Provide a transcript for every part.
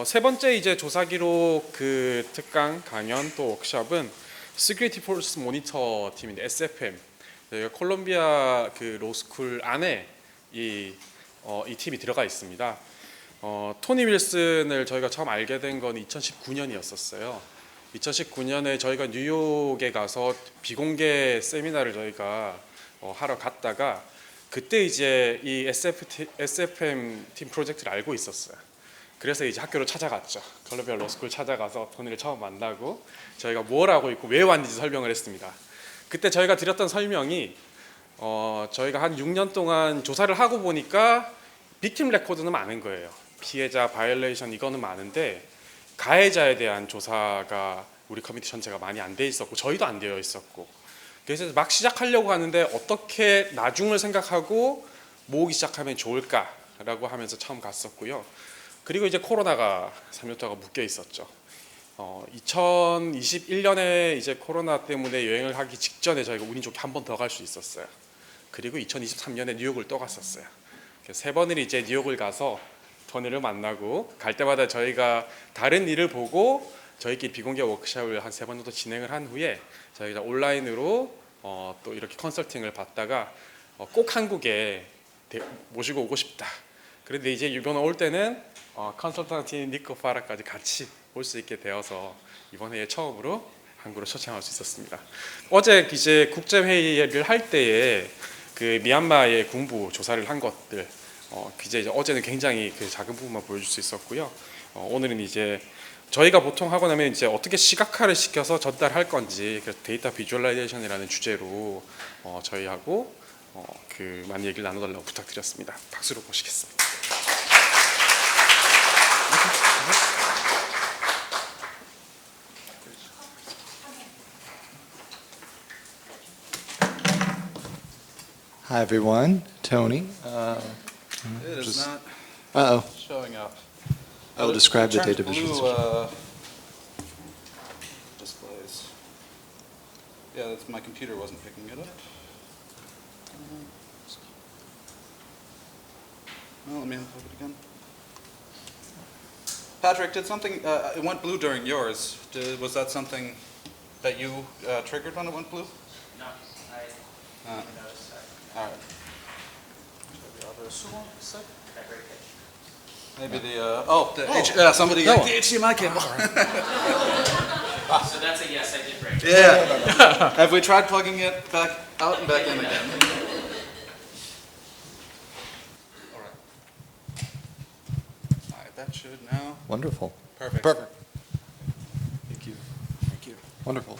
세 번째 이제 조사 기록 그 특강 강연 또 워크숍은 Security Force Monitor 팀인데 SFM. 저희가 콜롬비아 그 로스쿨 안에 이 팀이 들어가 있습니다. 토니 윌슨을 저희가 처음 알게 된 건 2019년이었었어요. 2019년에 저희가 뉴욕에 가서 비공개 세미나를 저희가 하러 갔다가 그때 이제 이 SFM 팀 프로젝트를 알고 있었어요. 그래서 이제 학교로 찾아갔죠. 콜롬비아 로스쿨 찾아가서 토니를 처음 만나고 저희가 뭘 하고 있고 왜 왔는지 설명을 했습니다. 그때 저희가 드렸던 설명이 저희가 한 6년 동안 조사를 하고 보니까 빅팀 레코드는 많은 거예요. 피해자 바이올레이션 이거는 많은데 가해자에 대한 조사가 우리 커뮤니티 전체가 많이 안 돼 있었고 저희도 안 되어 있었고 그래서 막 시작하려고 하는데 어떻게 나중을 생각하고 모으기 시작하면 좋을까라고 하면서 처음 갔었고요. 그리고 이제 코로나가 3년 동안 묶여 있었죠. 2021년에 이제 코로나 때문에 여행을 하기 직전에 저희가 운이 좋게 한 번 더 갈 수 있었어요. 그리고 2023년에 뉴욕을 또 갔었어요. 세 번을 이제 뉴욕을 가서 토니를 만나고 갈 때마다 저희가 다른 일을 보고 저희끼리 비공개 워크숍을 한 3번 정도 진행을 한 후에 저희가 온라인으로 또 이렇게 컨설팅을 받다가 꼭 한국에 모시고 오고 싶다. 그런데 이제 이번에 올 때는 컨설턴트 니코 파라까지 같이 올 수 있게 되어서 이번에 처음으로 한국으로 초청할 수 있었습니다. 어제 이제 국제회의를 할 때에 그 미얀마의 군부 조사를 한 것들 이제 어제는 굉장히 그 작은 부분만 보여줄 수 있었고요. 오늘은 이제 저희가 보통 하고 나면 이제 어떻게 시각화를 시켜서 전달할 건지 그래서 데이터 비주얼라이제이션이라는 주제로 저희하고 그 많은 얘기를 나눠달라고 부탁드렸습니다. 박수로 모시겠습니다. Hi everyone, Tony. It is not showing up. I will describe the It data turns visualization. blue, displays. Yeah, that's my computer wasn't picking it up. Well, let me unplug it again. Patrick, did something? It went blue during yours. Was that something that you triggered when it went blue? No, I noticed that. All right. Maybe somebody got the HDMI cable. So that's a yes, I did break it. Yeah. Have we tried plugging it back out and back in again? All right. All right, that should now. Wonderful. Perfect. Thank you. Thank you. Wonderful.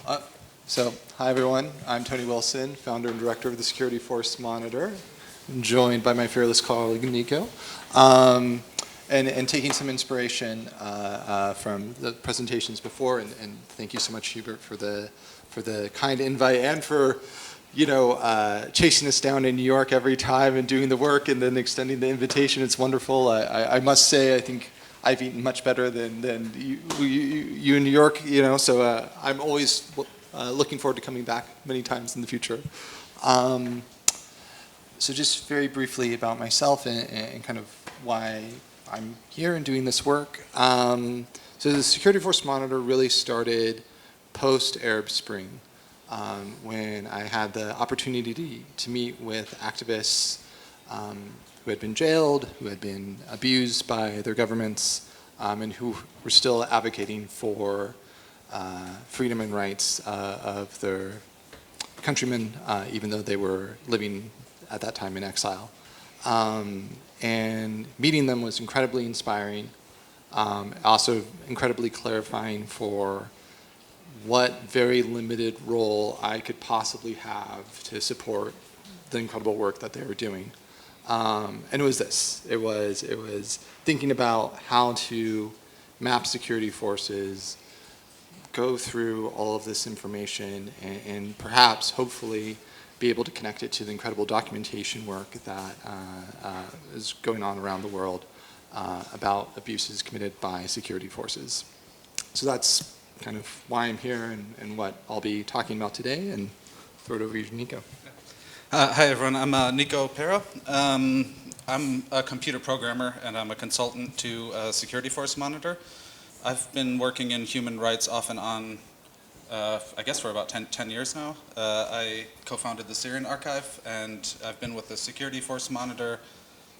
So, hi everyone. I'm Tony Wilson, founder and director of the Security Force Monitor, joined by my fearless colleague Niko, and taking some inspiration from the presentations before. And thank you so much, Hubert, for the kind invite and for chasing us down in New York every time and doing the work and then extending the invitation. It's wonderful. I must say, I think I've eaten much better than you in New York. So I'm always looking forward to coming back many times in the future. So just very briefly about myself and kind of why I'm here and doing this work. So the Security Force Monitor really started post-Arab Spring when I had the opportunity to meet with activists who had been jailed, who had been abused by their governments, and who were still advocating for freedom and rights of their countrymen, even though they were living at that time in exile. And meeting them was incredibly inspiring, also incredibly clarifying for what very limited role I could possibly have to support the incredible work that they were doing. And it was this. It was thinking about how to map security forces, go through all of this information, and perhaps, hopefully, be able to connect it to the incredible documentation work that is going on around the world about abuses committed by security forces. So that's kind of why I'm here and what I'll be talking about today, and throw it over to Niko. Hi everyone, I'm Niko Pera. I'm a computer programmer and I'm a consultant to Security Force Monitor. I've been working in human rights off and on, I guess for about 10 years now. I co-founded the Syrian Archive and I've been with the Security Force Monitor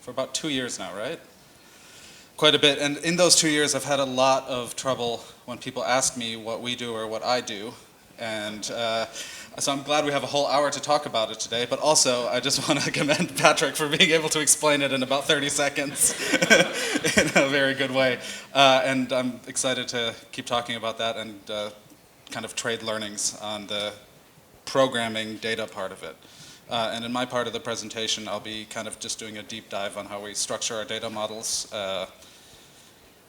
for about 2 years now, right? Quite a bit, and in those 2 years I've had a lot of trouble when people ask me what we do or what I do, and so I'm glad we have a whole hour to talk about it today, but also I just want to commend Patrick for being able to explain it in about 30 seconds in a very good way, and I'm excited to keep talking about that and kind of trade learnings on the programming data part of it. And in my part of the presentation, I'll be kind of just doing a deep dive on how we structure our data models.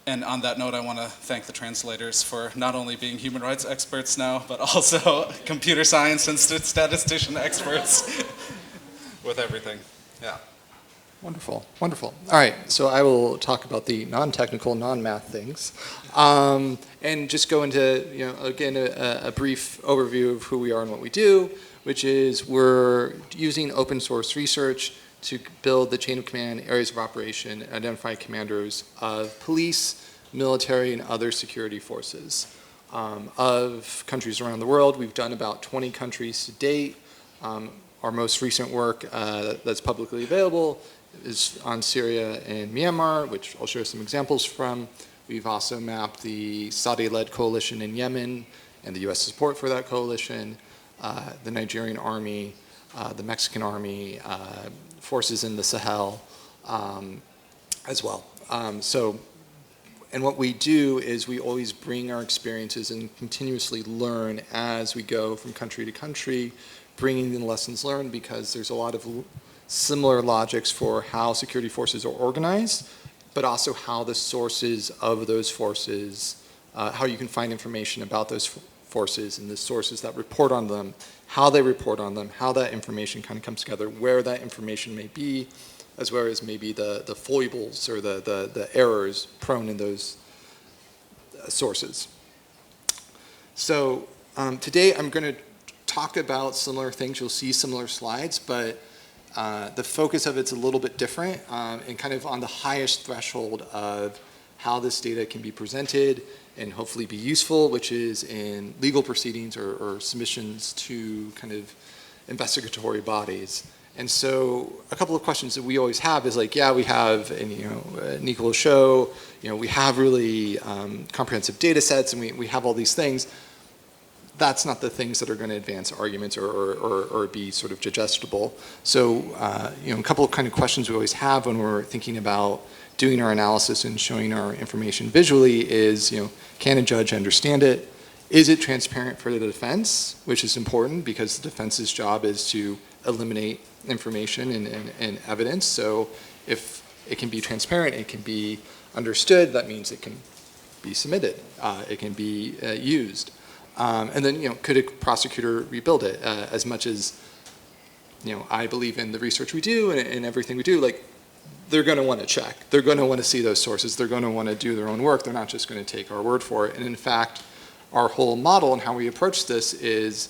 And on that note, I want to thank the translators for not only being human rights experts now, but also computer science and statistician experts with everything. Yeah. Wonderful, wonderful. All right, so I will talk about the non-technical, non-math things, and just go into, again, a brief overview of who we are and what we do, which is we're using open source research to build the chain of command, areas of operation, identify commanders of police, military, and other security forces of countries around the world. We've done about 20 countries to date. Our most recent work that's publicly available is on Syria and Myanmar, which I'll show some examples from. We've also mapped the Saudi-led coalition in Yemen and the U.S. support for that coalition, the Nigerian army, the Mexican army, forces in the Sahel as well. And what we do is we always bring our experiences and continuously learn as we go from country to country, bringing in lessons learned, because there's a lot of similar logics for how security forces are organized, but also how the sources of those forces, how you can find information about those forces and the sources that report on them, how they report on them, how that information kind of comes together, where that information may be, as well as maybe the foibles or the errors prone in those sources. So today I'm going to talk about similar things. You'll see similar slides, but the focus of it's a little bit different and kind of on the highest threshold of how this data can be presented and hopefully be useful, which is in legal proceedings or submissions to kind of investigatory bodies. And so a couple of questions that we always have is like, yeah, we have, and Niko will show, we have really comprehensive data sets and we have all these things. That's not the things that are going to advance arguments or be sort of digestible. So, a couple of kind of questions we always have when we're thinking about doing our analysis and showing our information visually is, can a judge understand it? Is it transparent for the defense, which is important because the defense's job is to eliminate information and evidence. So if it can be transparent, it can be understood, that means it can be submitted, it can be used. And then, could a prosecutor rebuild it? As much as, I believe in the research we do and everything we do, like, they're going to want to check. They're going to want to see those sources. They're going to want to do their own work. They're not just going to take our word for it. And in fact, our whole model and how we approach this is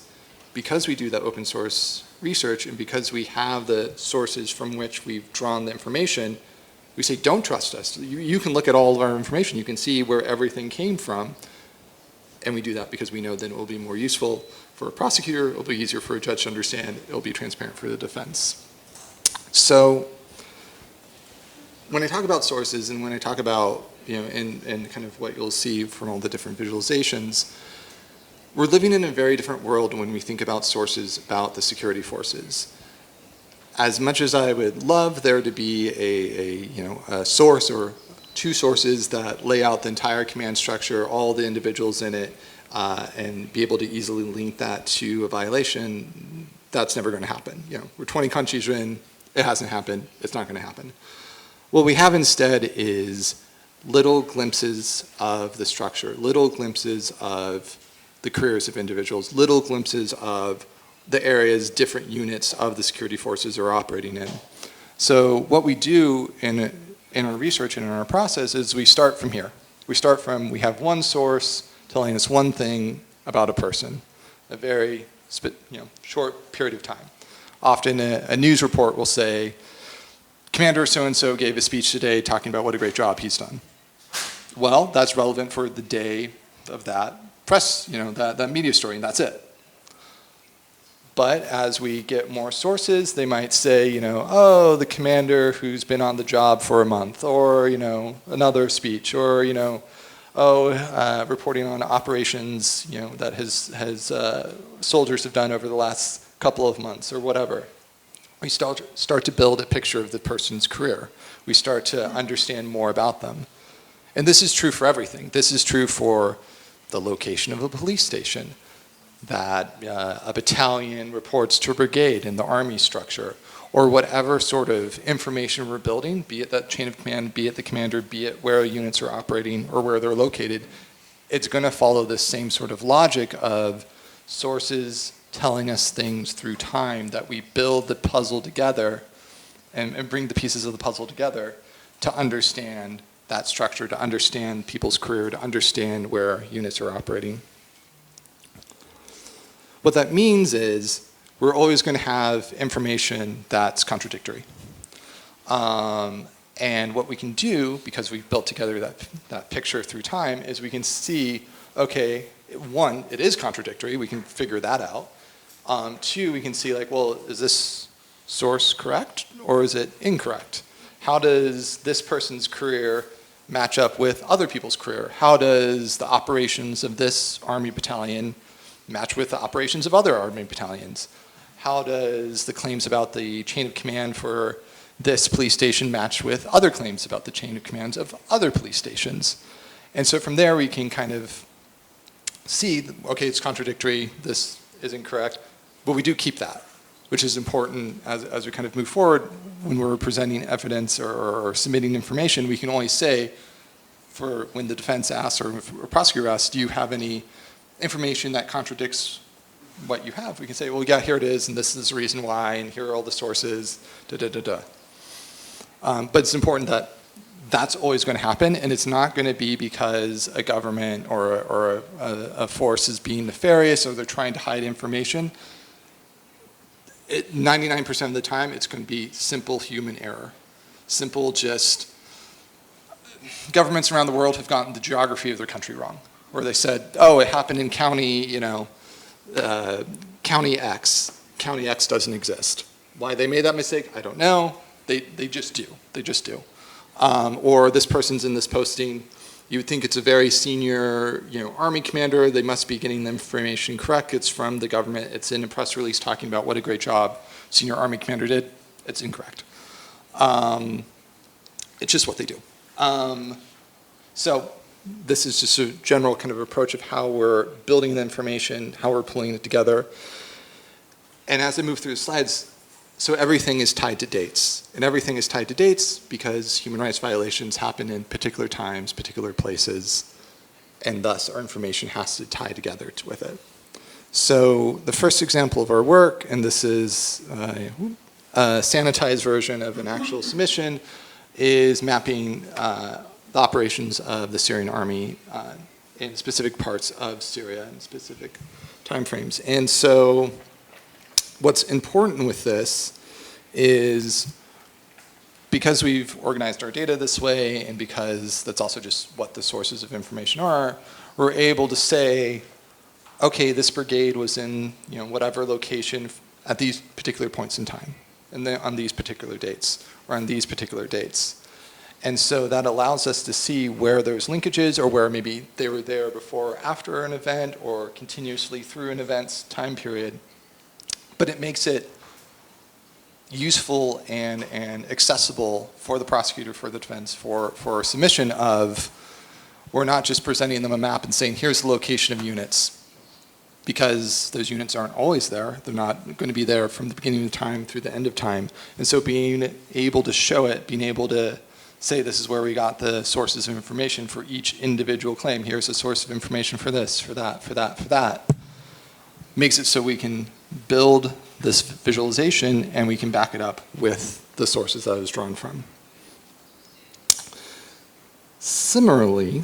because we do that open source research and because we have the sources from which we've drawn the information, we say, don't trust us. You can look at all of our information. You can see where everything came from. And we do that because we know then it will be more useful for a prosecutor, it'll be easier for a judge to understand, it'll be transparent for the defense. So when I talk about sources and when I talk about, and kind of what you'll see from all the different visualizations, we're living in a very different world when we think about sources about the security forces. As much as I would love there to be a source or two sources that lay out the entire command structure, all the individuals in it, and be able to easily link that to a violation, that's never going to happen. We're 20 countries in, it hasn't happened, it's not going to happen. What we have instead is little glimpses of the structure, little glimpses of the careers of individuals, little glimpses of the areas different units of the security forces are operating in. So what we do in our research and in our process is we start from here. We have one source telling us one thing about a person, a very short period of time. Often a news report will say, Commander so-and-so gave a speech today talking about what a great job he's done. Well, that's relevant for the day of that press, that media story, and that's it. But as we get more sources, they might say, oh, the commander who's been on the job for a month, or, another speech, or, reporting on operations, that his soldiers have done over the last couple of months, or whatever. We start to build a picture of the person's career. We start to understand more about them. And this is true for everything. This is true for the location of a police station, that a battalion reports to a brigade in the army structure, or whatever sort of information we're building, be it that chain of command, be it the commander, be it where units are operating or where they're located, it's going to follow this same sort of logic of sources telling us things through time, that we build the puzzle together and bring the pieces of the puzzle together to understand that structure, to understand people's career, to understand where units are operating. What that means is we're always going to have information that's contradictory. And what we can do, because we've built together that picture through time, is we can see, okay, one, it is contradictory. We can figure that out. Two, we can see well, is this source correct or is it incorrect? How does this person's career match up with other people's career? How does the operations of this army battalion match with the operations of other army battalions? How does the claims about the chain of command for this police station match with other claims about the chain of commands of other police stations? And so from there we can kind of see, okay, it's contradictory, this is incorrect, but we do keep that, which is important as we kind of move forward. When we're presenting evidence or submitting information, we can only say, for when the defense asks or prosecutor asks, do you have any information that contradicts what you have? We can say, well, yeah, here it is, and this is the reason why, and here are all the sources, da-da-da-da. But it's important that that's always going to happen, and it's not going to be because a government or a force is being nefarious or they're trying to hide information. 99% of the time, it's going to be simple human error. Simple just, governments around the world have gotten the geography of their country wrong, where they said, oh, it happened in county, county X. County X doesn't exist. Why they made that mistake, I don't know. They just do. They just do. Or this person's in this posting, you would think it's a very senior, army commander. They must be getting the information correct. It's from the government. It's in a press release talking about what a great job senior army commander did. It's incorrect. It's just what they do. So this is just a general kind of approach of how we're building the information, how we're pulling it together. And as I move through the slides, so everything is tied to dates. And everything is tied to dates because human rights violations happen in particular times, particular places, and thus our information has to tie together with it. So the first example of our work, and this is a sanitized version of an actual submission, is mapping the operations of the Syrian army in specific parts of Syria in specific timeframes. And so what's important with this is because we've organized our data this way, and because that's also just what the sources of information are, we're able to say, okay, this brigade was in whatever location at these particular points in time, and then on these particular dates, or on these particular dates. And so that allows us to see where there's linkages, or where maybe they were there before or after an event, or continuously through an event's time period. But it makes it useful and accessible for the prosecutor, for the defense, for submission of, we're not just presenting them a map and saying, here's the location of units, because those units aren't always there. They're not going to be there from the beginning of time through the end of time. And so being able to show it, being able to say this is where we got the sources of information for each individual claim. Here's a source of information for this, for that, for that, for that. Makes it so we can build this visualization and we can back it up with the sources that it was drawn from. Similarly,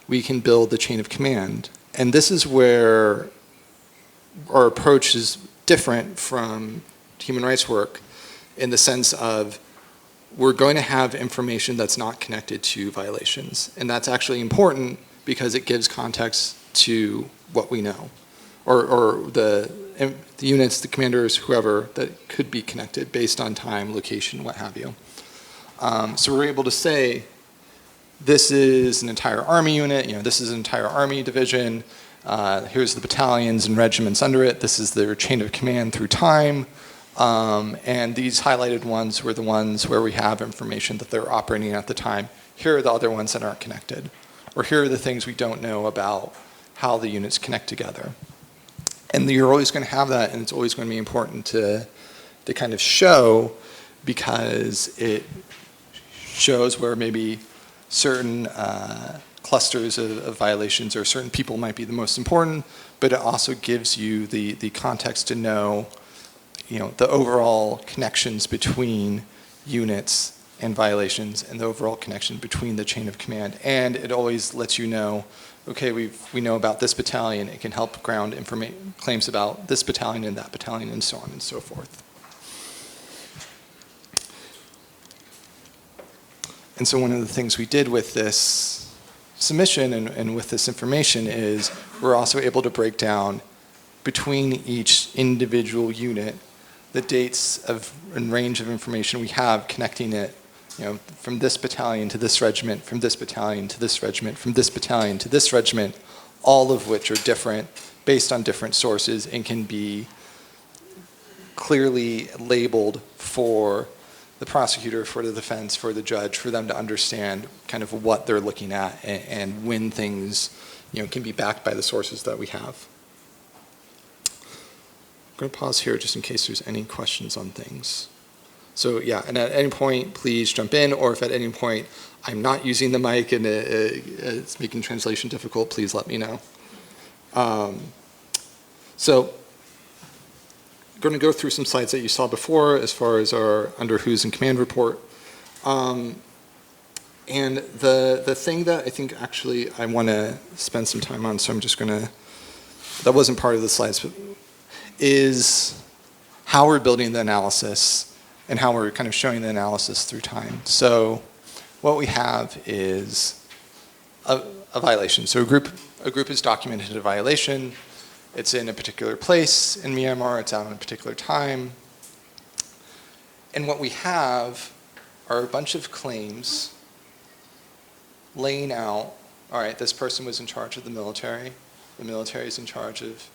we can build the chain of command. And this is where our approach is different from human rights work, in the sense of we're going to have information that's not connected to violations. And that's actually important because it gives context to what we know, or the units, the commanders, whoever, that could be connected based on time, location, what have you. So we're able to say, this is an entire army unit, this is an entire army division, here's the battalions and regiments under it, this is their chain of command through time, and these highlighted ones were the ones where we have information that they're operating at the time. Here are the other ones that aren't connected. Or here are the things we don't know about how the units connect together. And you're always going to have that, and it's always going to be important to kind of show, because it shows where maybe certain clusters of violations or certain people might be the most important, but it also gives you the context to know, the overall connections between units and violations and the overall connection between the chain of command. And it always lets you know, okay, we know about this battalion, it can help ground claims about this battalion and that battalion and so on and so forth. And so one of the things we did with this submission and with this information is we're also able to break down between each individual unit the dates and range of information we have connecting it, from this battalion to this regiment, from this battalion to this regiment, from this battalion to this regiment, all of which are different based on different sources and can be clearly labeled for the prosecutor, for the defense, for the judge, for them to understand kind of what they're looking at and when things can be backed by the sources that we have. I'm going to pause here just in case there's any questions on things. So yeah, and at any point, please jump in, or if at any point I'm not using the mic and it's making translation difficult, please let me know. So I'm going to go through some slides that you saw before as far as our under who's in command report. And the thing that I think actually I want to spend some time on, so I'm just going to, that wasn't part of the slides, but is how we're building the analysis and how we're kind of showing the analysis through time. So what we have is a violation. So a group has documented a violation. It's in a particular place in Myanmar. It's out at a particular time. And what we have are a bunch of claims laying out, all right, this person was in charge of the military is in charge of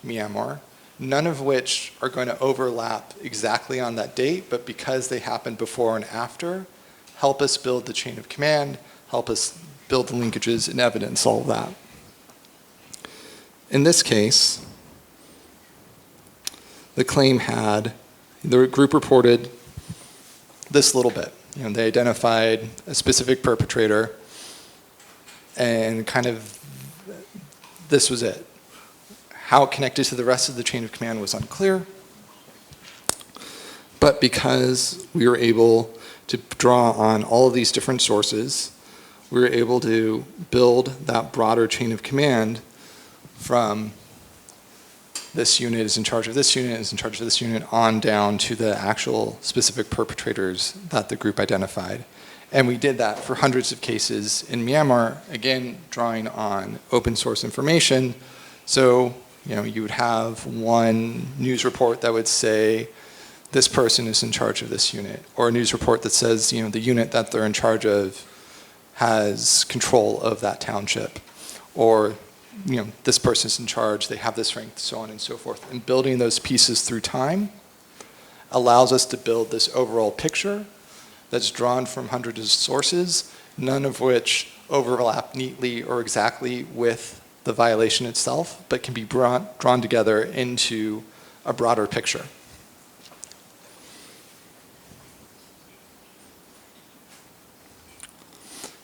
Myanmar, none of which are going to overlap exactly on that date, but because they happened before and after, help us build the chain of command, help us build the linkages and evidence, all of that. In this case, the claim had, the group reported this little bit. They identified a specific perpetrator and kind of this was it. How it connected to the rest of the chain of command was unclear, but because we were able to draw on all of these different sources, we were able to build that broader chain of command from this unit is in charge of this unit, is in charge of this unit, on down to the actual specific perpetrators that the group identified. And we did that for hundreds of cases in Myanmar, again, drawing on open source information. So, you would have one news report that would say, this person is in charge of this unit, or a news report that says, the unit that they're in charge of has control of that township, or this person's in charge, they have this rank, so on and so forth. And building those pieces through time allows us to build this overall picture that's drawn from hundreds of sources, none of which overlap neatly or exactly with the violation itself, but can be drawn together into a broader picture.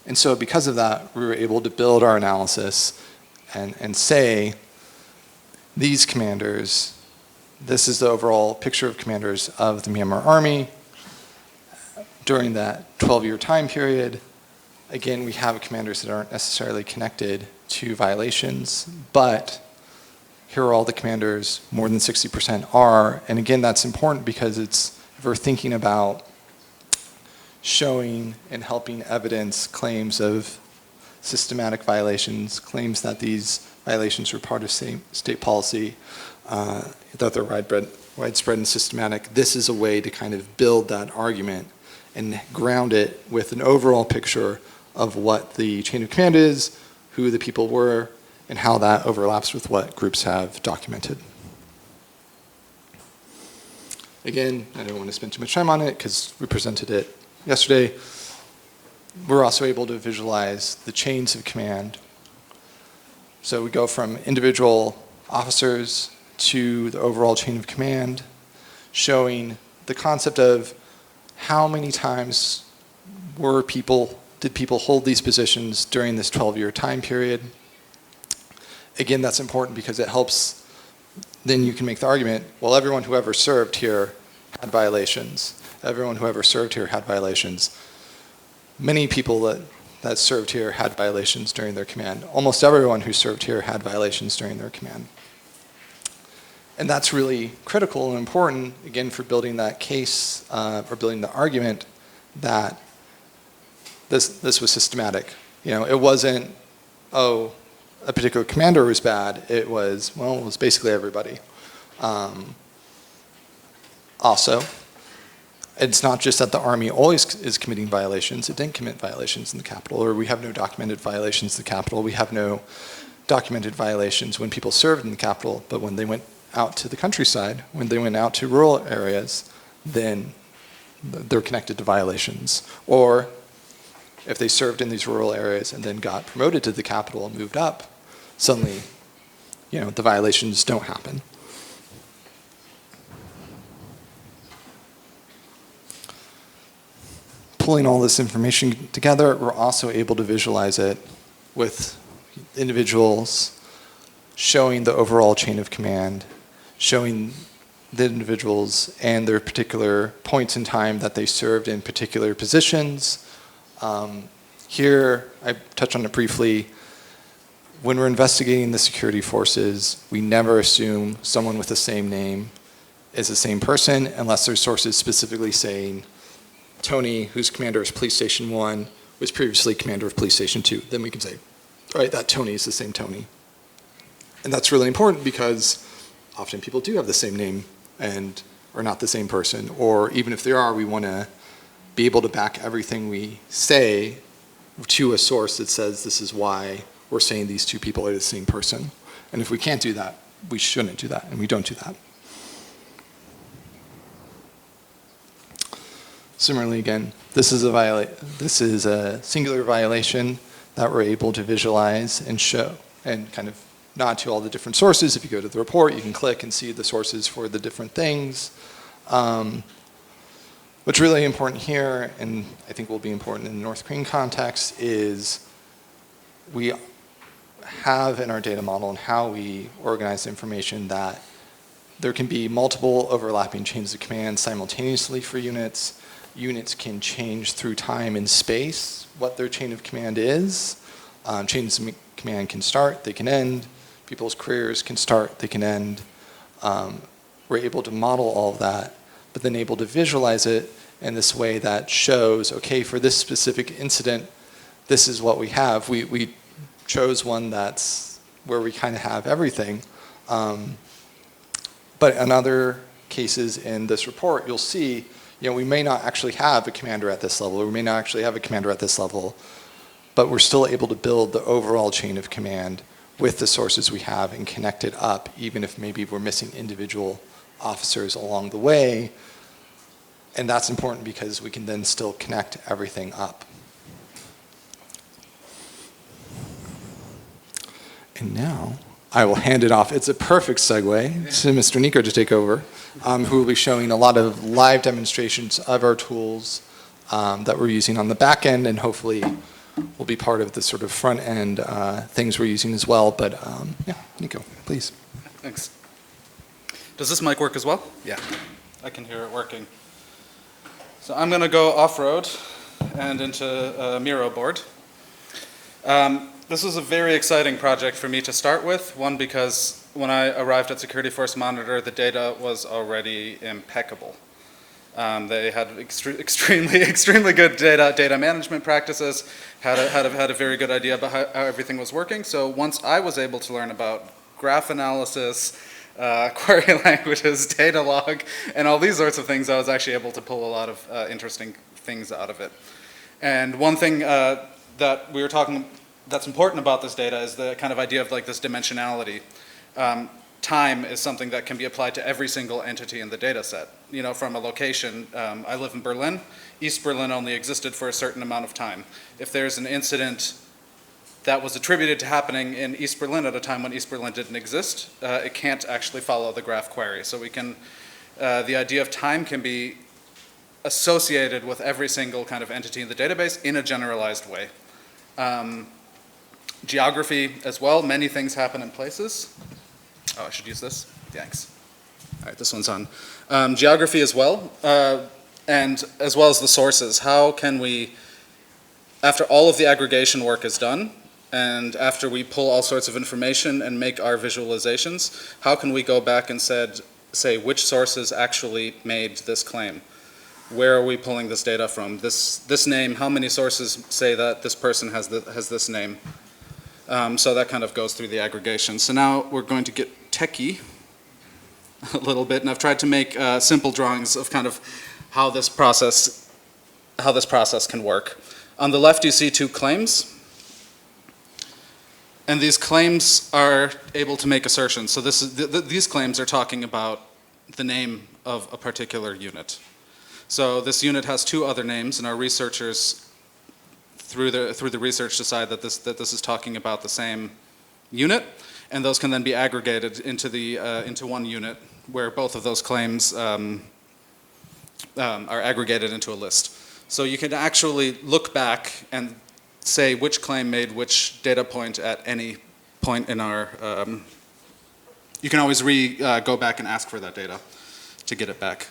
And so because of that, we were able to build our analysis and say, these commanders, this is the overall picture of commanders of the Myanmar Army during that 12-year time period. Again, we have commanders that aren't necessarily connected to violations, but here are all the commanders, more than 60% are. And again, that's important because if we're thinking about showing and helping evidence claims of systematic violations, claims that these violations were part of state policy, that they're widespread and systematic. This is a way to kind of build that argument and ground it with an overall picture of what the chain of command is, who the people were, and how that overlaps with what groups have documented. Again, I don't want to spend too much time on it because we presented it yesterday. We're also able to visualize the chains of command. So we go from individual officers to the overall chain of command, showing the concept of how many times did people hold these positions during this 12-year time period. Again, that's important because it helps, then you can make the argument, well, everyone who ever served here had violations. Everyone who ever served here had violations. Many people that served here had violations during their command. Almost everyone who served here had violations during their command. And that's really critical and important, again, for building that case or building the argument that this was systematic. It wasn't, oh, a particular commander was bad. It was basically everybody. Also, it's not just that the Army always is committing violations. It didn't commit violations in the Capitol, or we have no documented violations in the Capitol. We have no documented violations when people served in the Capitol, but when they went out to the countryside, when they went out to rural areas, then they're connected to violations. Or if they served in these rural areas and then got promoted to the Capitol and moved up, suddenly, the violations don't happen. Pulling all this information together, we're also able to visualize it with individuals, showing the overall chain of command, showing the individuals and their particular points in time that they served in particular positions. Here, I touched on it briefly. When we're investigating the security forces, we never assume someone with the same name is the same person unless there's sources specifically saying Tony, who's commander of Police Station 1, was previously commander of Police Station 2. Then we can say, all right, that Tony is the same Tony. And that's really important because often people do have the same name and are not the same person. Or even if they are, we want to be able to back everything we say to a source that says this is why we're saying these two people are the same person. And if we can't do that, we shouldn't do that, and we don't do that. Similarly, again, this is a singular violation that we're able to visualize and show and kind of nod to all the different sources. If you go to the report, you can click and see the sources for the different things. What's really important here, and I think will be important in the North Korean context, is we have in our data model and how we organize information that there can be multiple overlapping chains of command simultaneously for units. Units can change through time and space what their chain of command is. Chains of command can start, they can end. People's careers can start, they can end. We're able to model all of that, but then able to visualize it in this way that shows, okay, for this specific incident, this is what we have. We chose one that's where we kind of have everything. But in other cases in this report, you'll see, we may not actually have a commander at this level, or we may not actually have a commander at this level, but we're still able to build the overall chain of command with the sources we have and connect it up, even if maybe we're missing individual officers along the way. And that's important because we can then still connect everything up. And now I will hand it off. It's a perfect segue to Mr. Niko to take over, who will be showing a lot of live demonstrations of our tools that we're using on the back end, and hopefully will be part of the sort of front end things we're using as well. But yeah, Niko, please. Thanks. Does this mic work as well? Yeah. I can hear it working. So I'm going to go off-road and into a Miro board. This was a very exciting project for me to start with. One, because when I arrived at Security Force Monitor, the data was already impeccable. They had extremely good data management practices, had a very good idea about how everything was working. So once I was able to learn about graph analysis, query languages, data log, and all these sorts of things, I was actually able to pull a lot of interesting things out of it. And one thing that we were talking that's important about this data is the kind of idea of like this dimensionality. Time is something that can be applied to every single entity in the data set. You know, from a location, I live in Berlin. East Berlin only existed for a certain amount of time. If there's an incident that was attributed to happening in East Berlin at a time when East Berlin didn't exist, it can't actually follow the graph query. So we can, the idea of time can be associated with every single kind of entity in the database in a generalized way. Geography as well, many things happen in places. Oh, I should use this? Thanks. All right, this one's on. Geography as well, and as well as the sources. How can we, after all of the aggregation work is done, and after we pull all sorts of information and make our visualizations, how can we go back and say which sources actually made this claim? Where are we pulling this data from? This name, how many sources say that this person has this name? So that kind of goes through the aggregation. So now we're going to get techie a little bit, and I've tried to make simple drawings of kind of how this process can work. On the left you see two claims, and these claims are able to make assertions. So these claims are talking about the name of a particular unit. So this unit has two other names, and our researchers through the research decide that this is talking about the same unit, and those can then be aggregated into one unit where both of those claims are aggregated into a list. So you can actually look back and say which claim made which data point at any point in our. You can always go back and ask for that data to get it back.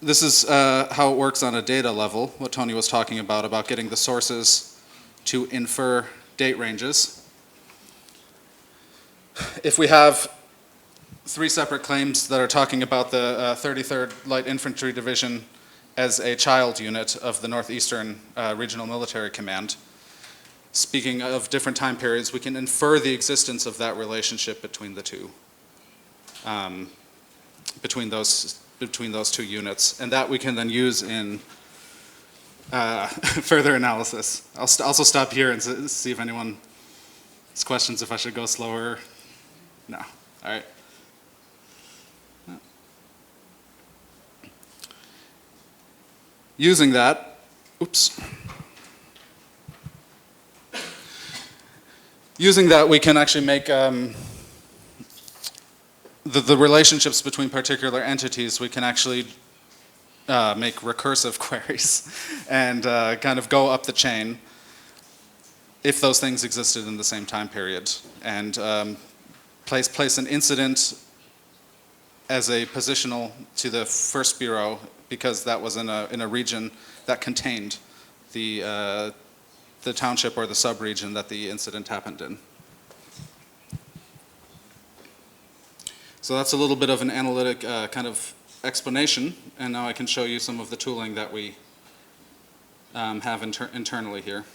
This is how it works on a data level, what Tony was talking about getting the sources to infer date ranges. If we have three separate claims that are talking about the 33rd Light Infantry Division as a child unit of the Northeastern Regional Military Command, speaking of different time periods, we can infer the existence of that relationship between the two, between those two units, and that we can then use in further analysis. I'll also stop here and see if anyone has questions, if I should go slower. No. All right. Using that, using that we can actually make the relationships between particular entities, we can actually make recursive queries and kind of go up the chain if those things existed in the same time period, and place an incident as a positional to the first bureau because that was in a region that contained the township or the sub-region that the incident happened in. So that's a little bit of an analytic kind of explanation, and now I can show you some of the tooling that we have internally here.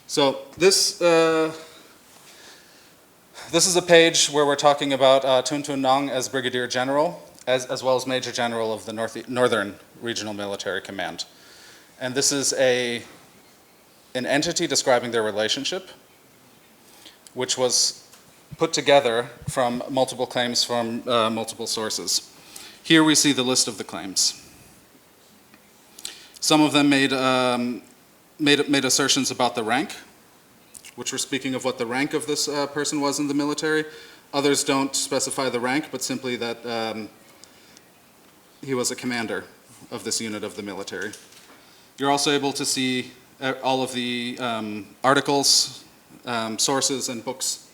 So this is a page where we're talking about Tun Tun Nong as Brigadier General, as well as Major General of the Northern Regional Military Command. And this is an entity describing their relationship, which was put together from multiple claims from multiple sources. Here we see the list of the claims. Some of them made assertions about the rank, which were speaking of what the rank of this person was in the military. Others don't specify the rank, but simply that he was a commander of this unit of the military. You're also able to see all of the articles, sources, and books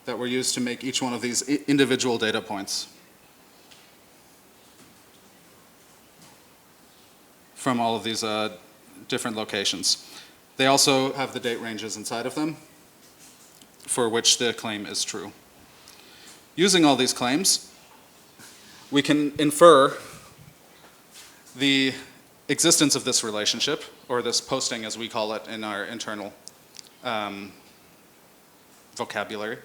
that were used to make each one of these individual data points from all of these different locations. They also have the date ranges inside of them for which the claim is true. Using all these claims, we can infer the existence of this relationship, or this posting as we call it in our internal vocabulary.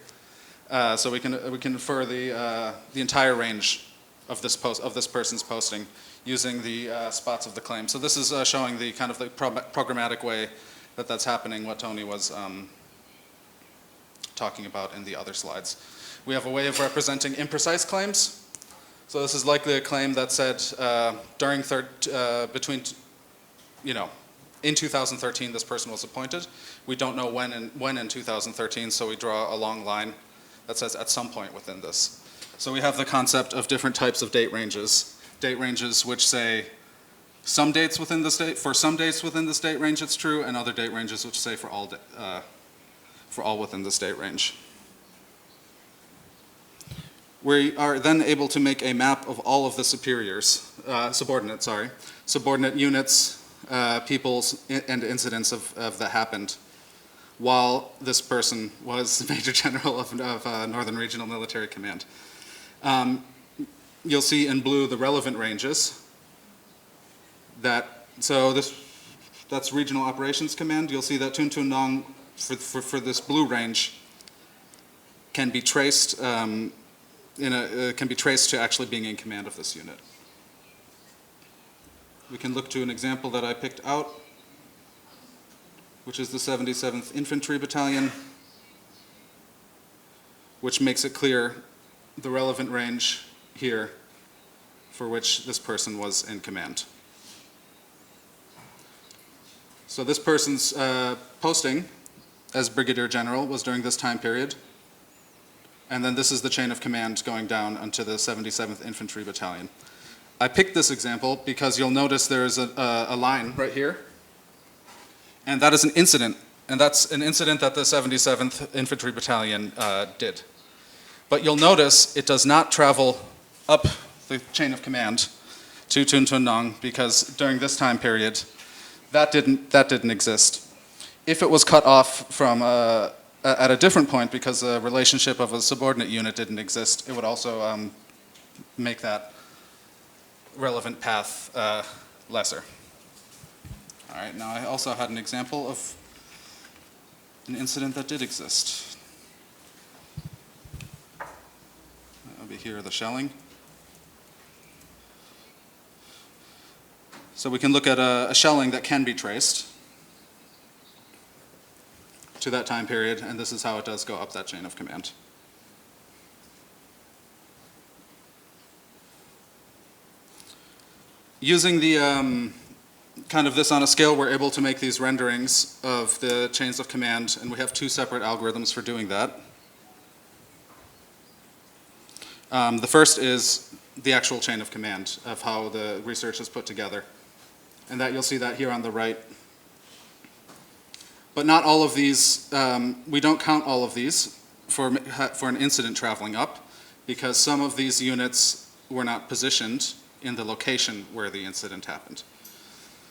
So we can infer the entire range of this person's posting using the spots of the claim. So this is showing the kind of the programmatic way that that's happening, what Tony was talking about in the other slides. We have a way of representing imprecise claims. So this is likely a claim that said in 2013 this person was appointed. We don't know when in 2013, so we draw a long line that says at some point within this. So we have the concept of different types of date ranges. Date ranges which say some dates within the state, for some dates within the state range it's true, and other date ranges which say for all within the state range. We are then able to make a map of all of the subordinate units, peoples, and incidents of that happened while this person was Major General of Northern Regional Military Command. You'll see in blue the relevant ranges. That's Regional Operations Command. You'll see that Tun Tun Nong for this blue range can be traced to actually being in command of this unit. We can look to an example that I picked out, which is the 77th Infantry Battalion, which makes it clear the relevant range here for which this person was in command. So this person's posting as Brigadier General was during this time period. And then this is the chain of command going down onto the 77th Infantry Battalion. I picked this example because you'll notice there's a line right here. And that is an incident. And that's an incident that the 77th Infantry Battalion did. But you'll notice it does not travel up the chain of command to Tun Tun Nong, because during this time period, that didn't exist. If it was cut off from at a different point because the relationship of a subordinate unit didn't exist, it would also make that relevant path lesser. All right, now I also had an example of an incident that did exist. Over here, the shelling. So we can look at a shelling that can be traced to that time period, and this is how it does go up that chain of command. Using the kind of this on a scale, we're able to make these renderings of the chains of command, and we have two separate algorithms for doing that. The first is the actual chain of command of how the research is put together. And that you'll see that here on the right. But not all of these, we don't count all of these for an incident traveling up, because some of these units were not positioned in the location where the incident happened.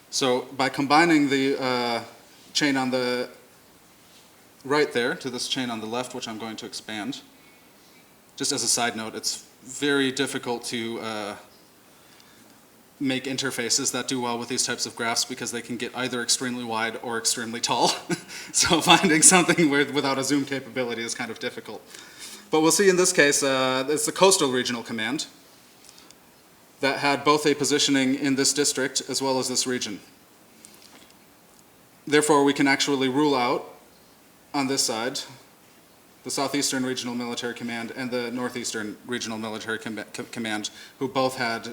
So by combining the chain on the right there to this chain on the left, which I'm going to expand, just as a side note, it's very difficult to make interfaces that do well with these types of graphs, because they can get either extremely wide or extremely tall. So finding something without a zoom capability is kind of difficult. But we'll see in this case, it's the Coastal Regional Command that had both a positioning in this district as well as this region. Therefore, we can actually rule out on this side the Southeastern Regional Military Command and the Northeastern Regional Military Command, who both had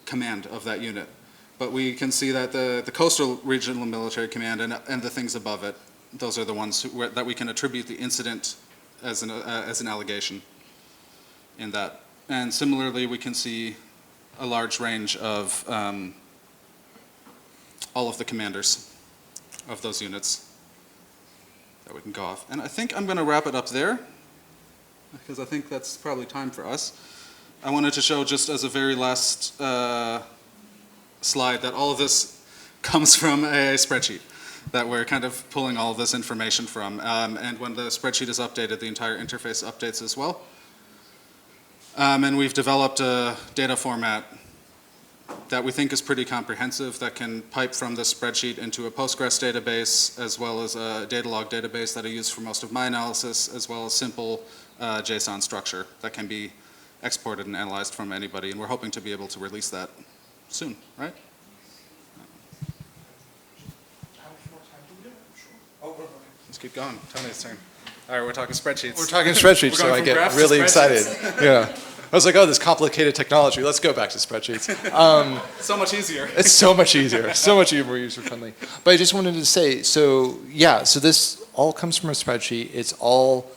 command of that unit. But we can see that the Coastal Regional Military Command and the things above it, those are the ones that we can attribute the incident as an allegation in that. And similarly, we can see a large range of all of the commanders of those units that we can go off. And I think I'm going to wrap it up there, because I think that's probably time for us. I wanted to show, just as a very last slide, that all of this comes from a spreadsheet that we're kind of pulling all of this information from. And when the spreadsheet is updated, the entire interface updates as well. And we've developed a data format that we think is pretty comprehensive that can pipe from this spreadsheet into a Postgres database, as well as a data log database that I use for most of my analysis, as well as simple JSON structure that can be exported and analyzed from anybody. And we're hoping to be able to release that soon, right? Let's keep going. Tony's turn. All right, we're talking spreadsheets. We're talking spreadsheets, We're so going I from get graphs to really excited. spreadsheets. Yeah. I was like, oh, this complicated technology. Let's go back to spreadsheets. So much easier. It's so much easier, so much more user-friendly. But I just wanted to say, so yeah, so this all comes from a spreadsheet. It's all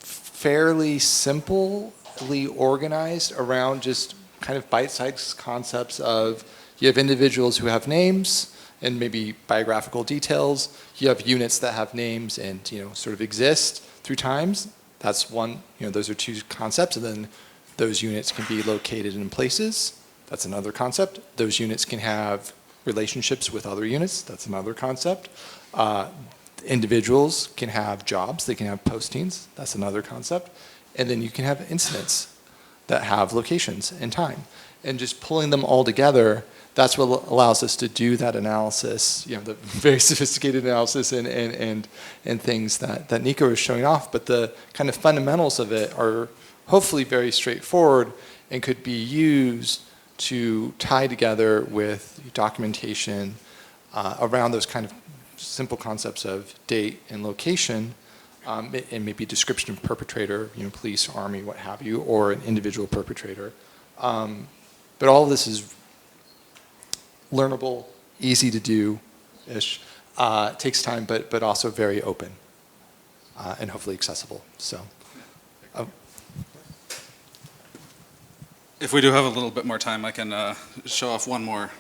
fairly simply organized around just kind of bite-sized concepts of you have individuals who have names and maybe biographical details. You have units that have names and sort of exist through times. That's one. Those are two concepts, and then those units can be located in places. That's another concept. Those units can have relationships with other units. That's another concept. Individuals can have jobs. They can have postings. That's another concept. And then you can have incidents that have locations and time. And just pulling them all together, that's what allows us to do that analysis, the very sophisticated analysis and things that Niko is showing off. But the kind of fundamentals of it are hopefully very straightforward and could be used to tie together with documentation around those kind of simple concepts of date and location, and maybe description of perpetrator, police, army, what have you, or an individual perpetrator. But all of this is learnable, easy to do-ish. Takes time, but also very open and hopefully accessible. So. If we do have a little bit more time, I can show off one more.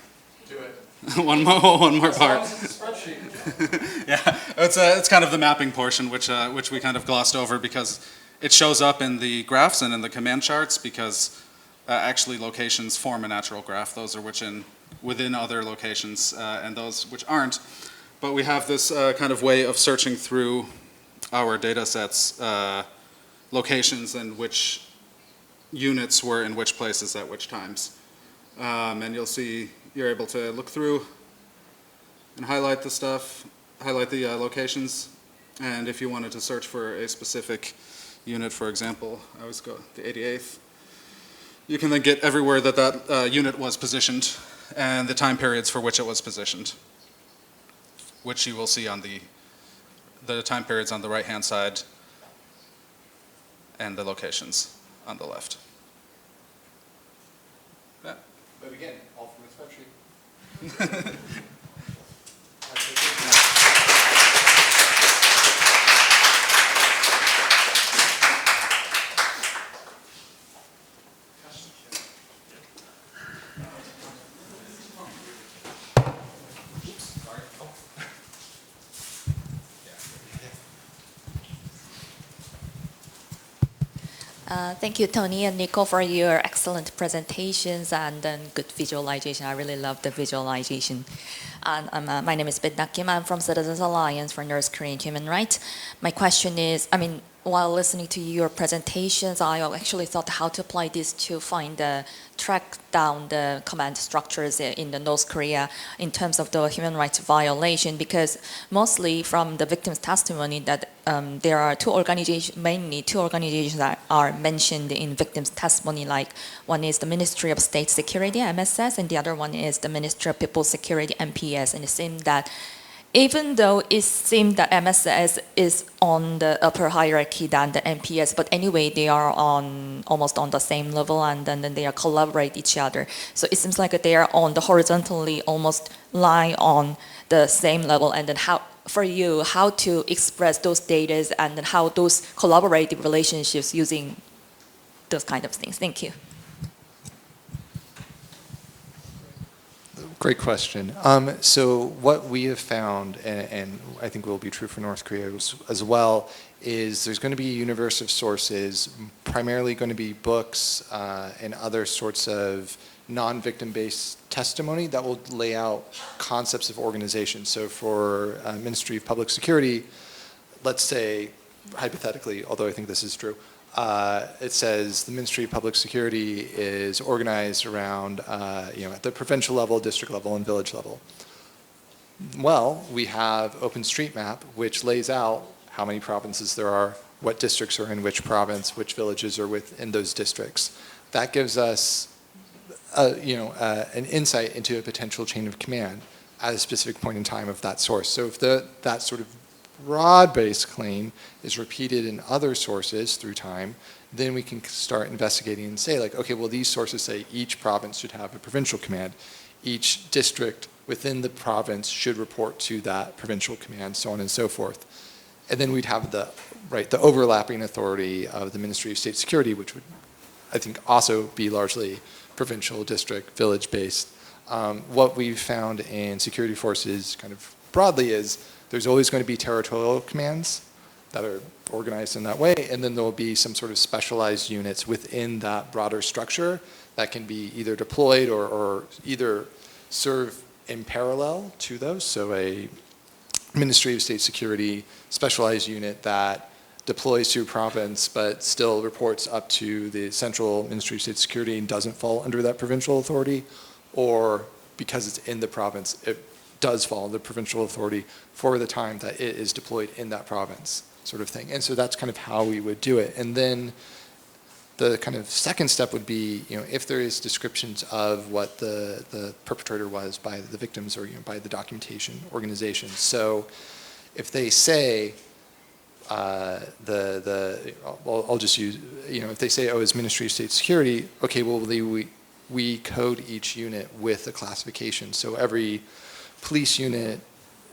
Do it. one more part. It's a spreadsheet. Yeah, it's kind of the mapping portion, which we kind of glossed over because it shows up in the graphs and in the command charts because actually locations form a natural graph. Those are within other locations and those which aren't. But we have this kind of way of searching through our data sets, locations and which units were in which places at which times. And you'll see you're able to look through and highlight the stuff, highlight the locations. And if you wanted to search for a specific unit, for example, I always go the 88th, you can then get everywhere that unit was positioned and the time periods for which it was positioned, which you will see on the time periods on the right-hand side and the locations on the left. Yeah. But again, all from the spreadsheet. Thank you, Tony and Niko, for your excellent presentations and then good visualization. I really love the visualization. And my name is Bitnak Kim. I'm from Citizens Alliance for North Korean Human Rights. My question is, while listening to your presentations, I actually thought how to apply this to track down the command structures in the North Korea in terms of the human rights violation, because mostly from the victim's testimony that there are mainly two organizations that are mentioned in victim's testimony, like one is the Ministry of State Security, MSS, and the other one is the Ministry of People's Security, MPS, and it seemed that even though it seemed that MSS is on the upper hierarchy than the MPS, but anyway, they are almost on the same level, and then they are collaborate each other. So it seems like they are on the horizontally almost lie on the same level. And then how to express those data and then how those collaborative relationships using those kind of things. Thank you. Great question. So what we have found, and I think will be true for North Korea as well, is there's going to be a universe of sources, primarily going to be books and other sorts of non-victim-based testimony that will lay out concepts of organization. So for Ministry of Public Security, let's say, hypothetically, although I think this is true, it says the Ministry of Public Security is organized around, at the provincial level, district level, and village level. Well, we have OpenStreetMap, which lays out how many provinces there are, what districts are in which province, which villages are within those districts. That gives us, an insight into a potential chain of command at a specific point in time of that source. So if that sort of broad-based claim is repeated in other sources through time, then we can start investigating and say, like, okay, well, these sources say each province should have a provincial command. Each district within the province should report to that provincial command, so on and so forth. And then we'd have the overlapping authority of the Ministry of State Security, which would, I think, also be largely provincial, district, village-based. What we've found in security forces kind of broadly is there's always going to be territorial commands that are organized in that way, and then there will be some sort of specialized units within that broader structure that can be either deployed or either serve in parallel to those. So a Ministry of State Security specialized unit that deploys to a province but still reports up to the central Ministry of State Security and doesn't fall under that provincial authority, or because it's in the province, it does fall under provincial authority for the time that it is deployed in that province, sort of thing. And so that's kind of how we would do it. And then the kind of second step would be, if there is descriptions of what the perpetrator was by the victims or by the documentation organization. So if they say I'll just use, if they say, oh, it's Ministry of State Security, okay, well, we code each unit with a classification. So every police unit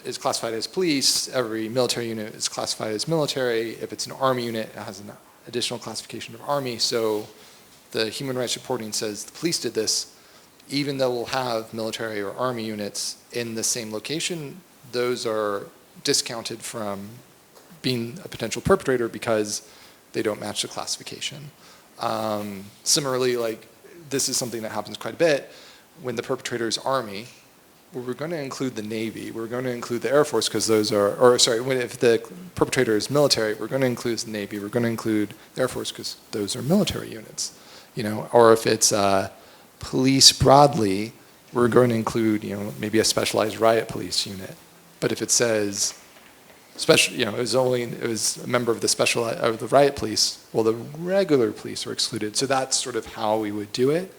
is classified as police, every military unit is classified as military. If it's an army unit, it has an additional classification of army. So the human rights reporting says the police did this, even though we'll have military or army units in the same location, those are discounted from being a potential perpetrator because they don't match the classification. Similarly, like, this is something that happens quite a bit. When the perpetrator is army, we're going to include the Navy, we're going to include the Air Force because those are, if the perpetrator is military, we're going to include the Navy, we're going to include the Air Force because those are military units, or if it's police broadly, we're going to include, maybe a specialized riot police unit. But if it says it was a member of the riot police, well, the regular police are excluded. So that's sort of how we would do it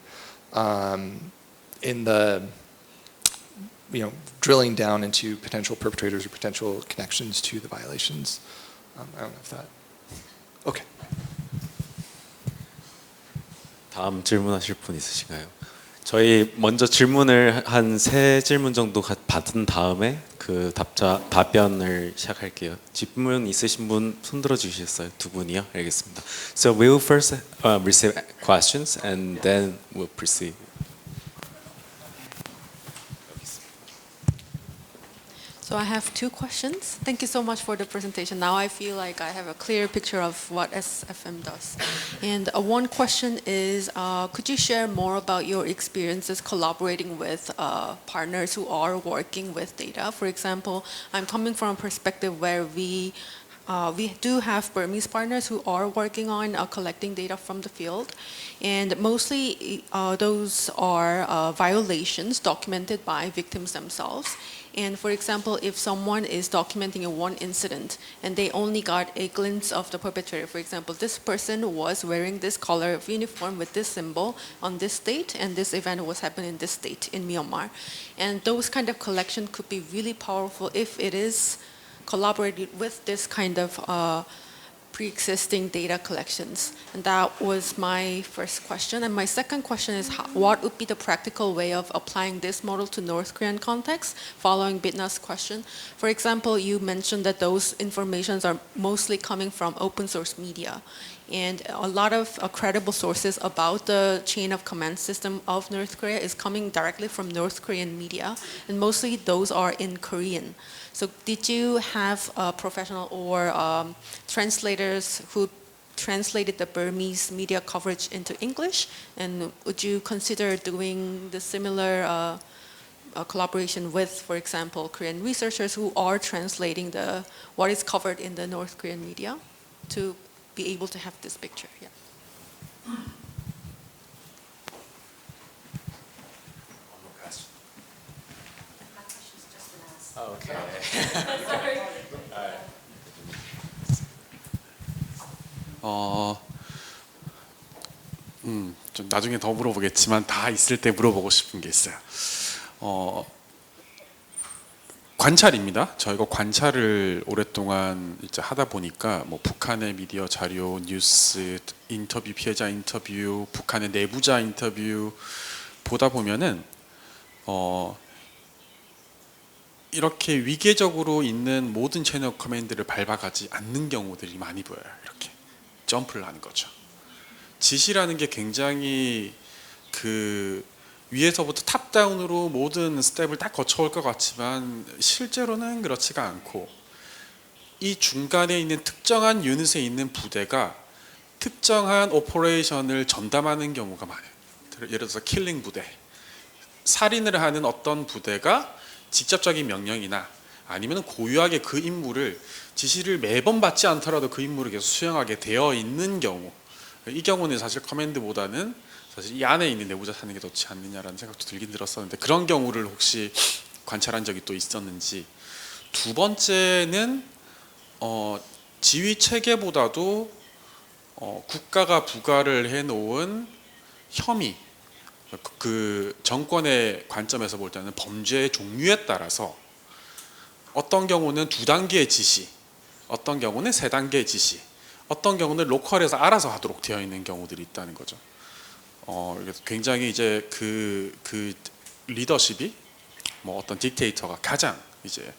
in the, drilling down into potential perpetrators or potential connections to the violations. I don't know if that, okay. 다음 질문하실 분 있으신가요? 저희 먼저 질문을 한 3질문 정도 받은 다음에 그 답변을 시작할게요. 질문 있으신 분 손 들어 주시겠어요? 2분이요? 알겠습니다. So we will first receive questions and then we'll proceed. So I have 2 questions. Thank you so much for the presentation. Now I feel like I have a clear picture of what SFM does. And one question is, could you share more about your experiences collaborating with partners who are working with data? For example, I'm coming from a perspective where we do have Burmese partners who are working on collecting data from the field, and mostly those are violations documented by victims themselves. And for example, if someone is documenting one incident and they only got a glimpse of the perpetrator, for example, this person was wearing this color of uniform with this symbol on this date, and this event was happening in this state in Myanmar. And those kind of collection could be really powerful if it is collaborated with this kind of pre-existing data collections. And that was my first question. And my second question is, what would be the practical way of applying this model to North Korean context, following Bitna's question? For example, you mentioned that those informations are mostly coming from open source media. And a lot of credible sources about the chain of command system of North Korea is coming directly from North Korean media, and mostly those are in Korean. So did you have professional or translators who translated the Burmese media coverage into English? And would you consider doing the similar collaboration with, for example, Korean researchers who are translating what is covered in the North Korean media to be able to have this picture. Yeah. Okay. 좀 나중에 더 물어보겠지만 다 있을 때 물어보고 싶은 게 있어요. 관찰입니다. 저희가 관찰을 오랫동안 이제 하다 보니까 뭐 북한의 미디어 자료, 뉴스, 인터뷰, 피해자 인터뷰, 북한의 내부자 인터뷰 보다 보면은 이렇게 위계적으로 있는 모든 채널 커맨드를 밟아가지 않는 경우들이 많이 보여요. 이렇게 점프를 하는 거죠. 지시라는 게 굉장히 그 위에서부터 탑다운으로 모든 스텝을 딱 거쳐올 것 같지만 실제로는 그렇지가 않고 이 중간에 있는 특정한 유닛에 있는 부대가 특정한 오퍼레이션을 전담하는 경우가 많아요. 예를 들어서 킬링 부대, 살인을 하는 어떤 부대가 직접적인 명령이나 아니면 고유하게 그 임무를 지시를 매번 받지 않더라도 그 임무를 계속 수행하게 되어 있는 경우, 이 경우는 사실 커맨드보다는 사실 이 안에 있는 내부자 사는 게 좋지 않느냐라는 생각도 들긴 들었었는데 그런 경우를 혹시 관찰한 적이 또 있었는지. 두 번째는 지휘 체계보다도 국가가 부과를 해놓은 혐의, 그 정권의 관점에서 볼 때는 범죄의 종류에 따라서 어떤 경우는 2단계의 지시, 어떤 경우는 3단계의 지시, 어떤 경우는 로컬에서 알아서 하도록 되어 있는 경우들이 있다는 거죠. 굉장히 이제 그 리더십이 뭐 어떤 딕테이터가 가장 이제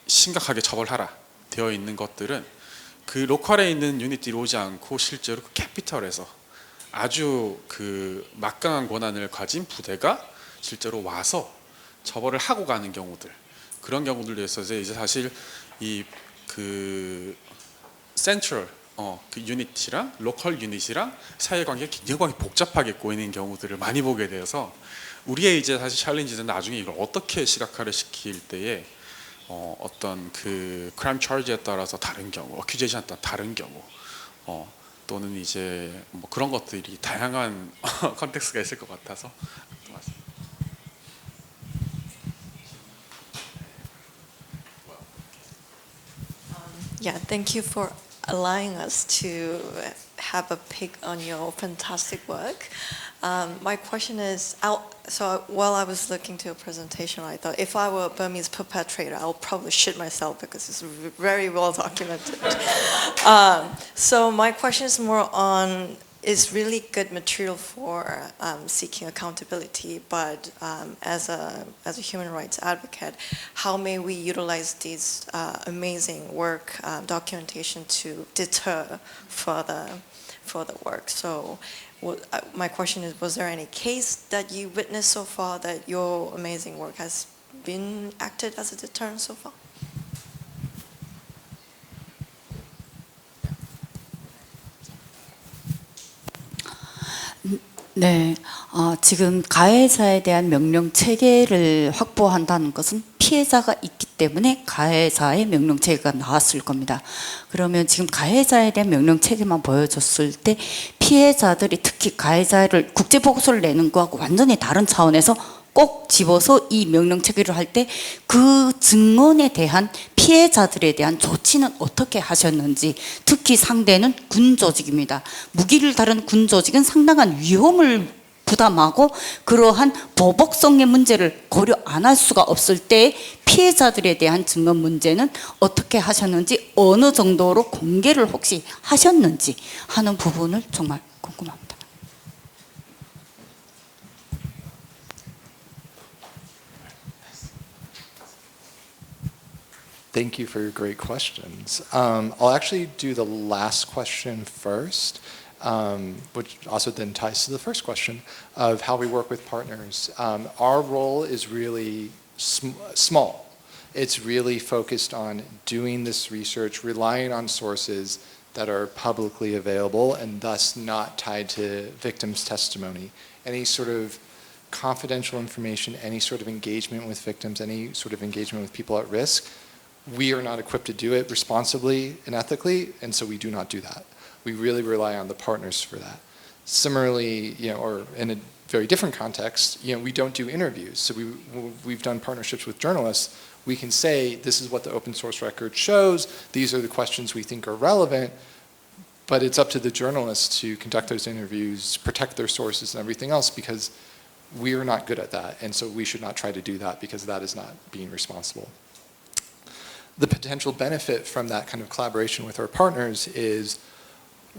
심각하게 처벌하라 되어 있는 것들은 그 로컬에 있는 유닛들이 오지 않고 실제로 그 캐피털에서 아주 그 막강한 권한을 가진 부대가 실제로 와서 처벌을 하고 가는 경우들, 그런 경우들에 있어서 이제 사실 이 그 센트럴 그 유닛이랑 로컬 유닛이랑 사이관계가 굉장히 복잡하게 꼬이는 경우들을 많이 보게 되어서 우리의 이제 사실 챌린지는 나중에 이걸 어떻게 시각화를 시킬 때에 어떤 그 크라임 차지에 따라서 다른 경우, 어큐제이션에 따라 다른 경우, 또는 이제 뭐 그런 것들이 다양한 컨텍스트가 있을 것 같아서. Yeah, thank you for allowing us to have a pick on your fantastic work. My question is, so while I was looking to your presentation, I thought if I were a Burmese perpetrator, I'll probably shit myself because it's very well documented. So my question is more on, it's really good material for seeking accountability, but as a human rights advocate, how may we utilize these amazing work documentation to deter further work? So my question is, was there any case that you witnessed so far that your amazing work has been acted as a deterrent so far? 네, 지금 가해자에 대한 명령 체계를 확보한다는 것은 피해자가 있기 때문에 가해자의 명령 체계가 나왔을 겁니다. 그러면 지금 가해자에 대한 명령 체계만 보여줬을 때 피해자들이 특히 가해자를 국제 보고서를 내는 거하고 완전히 다른 차원에서 꼭 집어서 이 명령 체계를 할 때 그 증언에 대한 피해자들에 대한 조치는 어떻게 하셨는지, 특히 상대는 군 조직입니다. 무기를 다룬 군 조직은 상당한 위험을 부담하고 그러한 보복성의 문제를 고려 안 할 수가 없을 때 피해자들에 대한 증언 문제는 어떻게 하셨는지, 어느 정도로 공개를 혹시 하셨는지 하는 부분을 정말 궁금합니다. Thank you for your great questions. I'll actually do the last question first, which also then ties to the first question of how we work with partners. Our role is really small. It's really focused on doing this research, relying on sources that are publicly available and thus not tied to victims' testimony. Any sort of confidential information, any sort of engagement with victims, any sort of engagement with people at risk, we are not equipped to do it responsibly and ethically, and so we do not do that. We really rely on the partners for that. Similarly, or in a very different context, we don't do interviews. So we've done partnerships with journalists. We can say, this is what the open source record shows, these are the questions we think are relevant, but it's up to the journalists to conduct those interviews, protect their sources and everything else, because we are not good at that, and so we should not try to do that because that is not being responsible. The potential benefit from that kind of collaboration with our partners is,